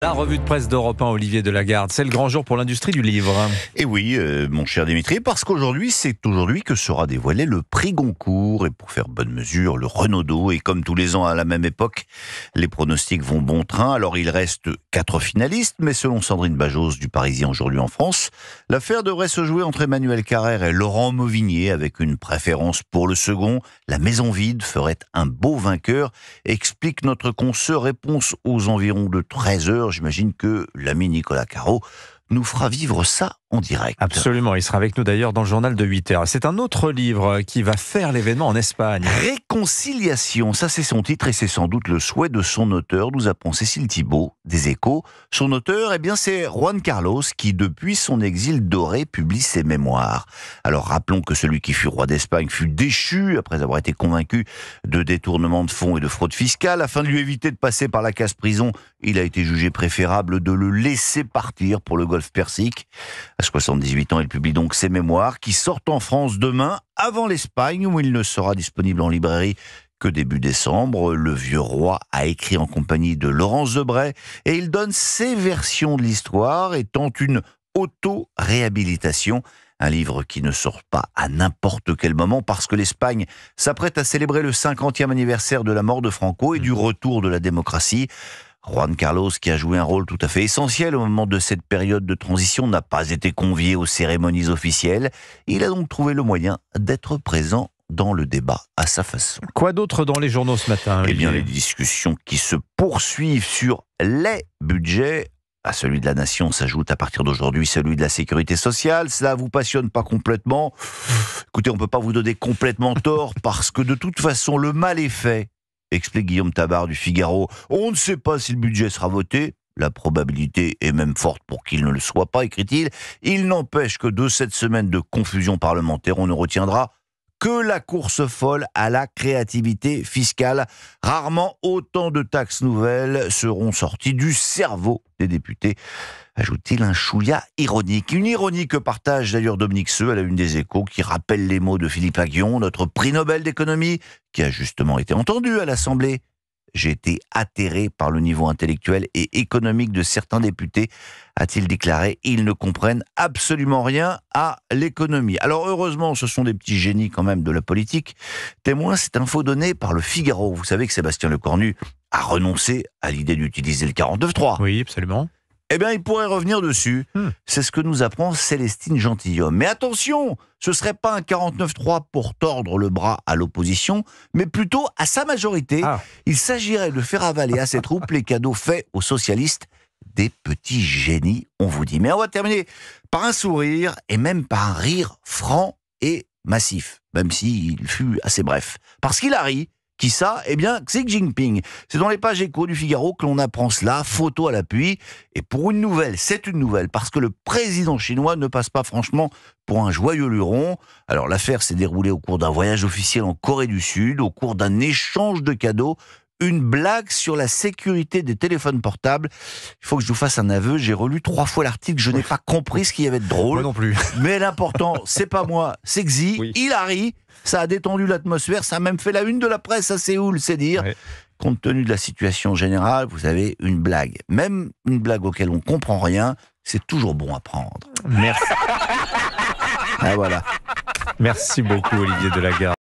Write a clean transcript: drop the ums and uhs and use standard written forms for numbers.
La revue de presse d'Europe 1, Olivier Delagarde, c'est le grand jour pour l'industrie du livre. Et oui, mon cher Dimitri, parce qu'aujourd'hui, c'est aujourd'hui que sera dévoilé le prix Goncourt. Et pour faire bonne mesure, le Renaudot. Et comme tous les ans à la même époque, les pronostics vont bon train. Alors il reste 4 finalistes, mais selon Sandrine Bajos du Parisien aujourd'hui en France, l'affaire devrait se jouer entre Emmanuel Carrère et Laurent Mauvignier, avec une préférence pour le second. La maison vide ferait un beau vainqueur, explique notre consoeur. Réponse aux environs de 13 heures. J'imagine que l'ami Nicolas Caro nous fera vivre ça en direct. Absolument, il sera avec nous d'ailleurs dans le journal de 8h. C'est un autre livre qui va faire l'événement en Espagne. Réconciliation, ça c'est son titre et c'est sans doute le souhait de son auteur, nous apprend Cécile Thibault des Échos. Son auteur, eh bien c'est Juan Carlos qui depuis son exil doré publie ses mémoires. Alors rappelons que celui qui fut roi d'Espagne fut déchu après avoir été convaincu de détournement de fonds et de fraude fiscale. Afin de lui éviter de passer par la case prison, il a été jugé préférable de le laisser partir pour le golfe Persique. À 78 ans, il publie donc ses mémoires qui sortent en France demain, avant l'Espagne, où il ne sera disponible en librairie que début décembre. Le vieux roi a écrit en compagnie de Laurence Debray et il donne ses versions de l'histoire et tente une auto-réhabilitation. Un livre qui ne sort pas à n'importe quel moment parce que l'Espagne s'apprête à célébrer le 50e anniversaire de la mort de Franco et du retour de la démocratie. Juan Carlos, qui a joué un rôle tout à fait essentiel au moment de cette période de transition, n'a pas été convié aux cérémonies officielles. Il a donc trouvé le moyen d'être présent dans le débat à sa façon. Quoi d'autre dans les journaux ce matin, Olivier ? Eh bien, les discussions qui se poursuivent sur les budgets. À celui de la nation s'ajoute à partir d'aujourd'hui celui de la sécurité sociale. Cela vous passionne pas complètement ? Écoutez, on ne peut pas vous donner complètement tort parce que de toute façon, le mal est fait. Explique Guillaume Tabar du Figaro. On ne sait pas si le budget sera voté. La probabilité est même forte pour qu'il ne le soit pas, écrit-il. Il n'empêche que de cette semaine de confusion parlementaire, on ne retiendra que la course folle à la créativité fiscale. Rarement autant de taxes nouvelles seront sorties du cerveau des députés, ajoute-t-il un chouïa ironique. Une ironie que partage d'ailleurs Dominique Seux à la une des Échos, qui rappelle les mots de Philippe Aghion, notre prix Nobel d'économie, qui a justement été entendu à l'Assemblée. J'ai été atterré par le niveau intellectuel et économique de certains députés, a-t-il déclaré. Ils ne comprennent absolument rien à l'économie. Alors heureusement, ce sont des petits génies quand même de la politique. Témoin cette info donnée par le Figaro. Vous savez que Sébastien Lecornu a renoncé à l'idée d'utiliser le 49.3. Oui, absolument. Eh bien, il pourrait revenir dessus. C'est ce que nous apprend Célestine Gentilhomme. Mais attention, ce ne serait pas un 49.3 pour tordre le bras à l'opposition, mais plutôt à sa majorité. Il s'agirait de faire avaler à ses troupes les cadeaux faits aux socialistes. Des petits génies, on vous dit. Mais on va terminer par un sourire et même par un rire franc et massif, même s'il fut assez bref. Parce qu'il a ri. Qui ça ? Eh bien, Xi Jinping. C'est dans les pages échos du Figaro que l'on apprend cela, photo à l'appui. Et pour une nouvelle, c'est une nouvelle, parce que le président chinois ne passe pas franchement pour un joyeux luron. Alors l'affaire s'est déroulée au cours d'un voyage officiel en Corée du Sud, au cours d'un échange de cadeaux. Une blague sur la sécurité des téléphones portables. Il faut que je vous fasse un aveu, j'ai relu 3 fois l'article, je n'ai pas compris ce qu'il y avait de drôle. Moi non plus. Mais l'important, c'est pas moi, c'est Xi. Oui. Il a ri, ça a détendu l'atmosphère, ça a même fait la une de la presse à Séoul, c'est dire. Ouais. Compte tenu de la situation générale, vous avez une blague. Même une blague auquel on comprend rien, c'est toujours bon à prendre. Merci. Ah voilà. Merci beaucoup, Olivier Delagarde.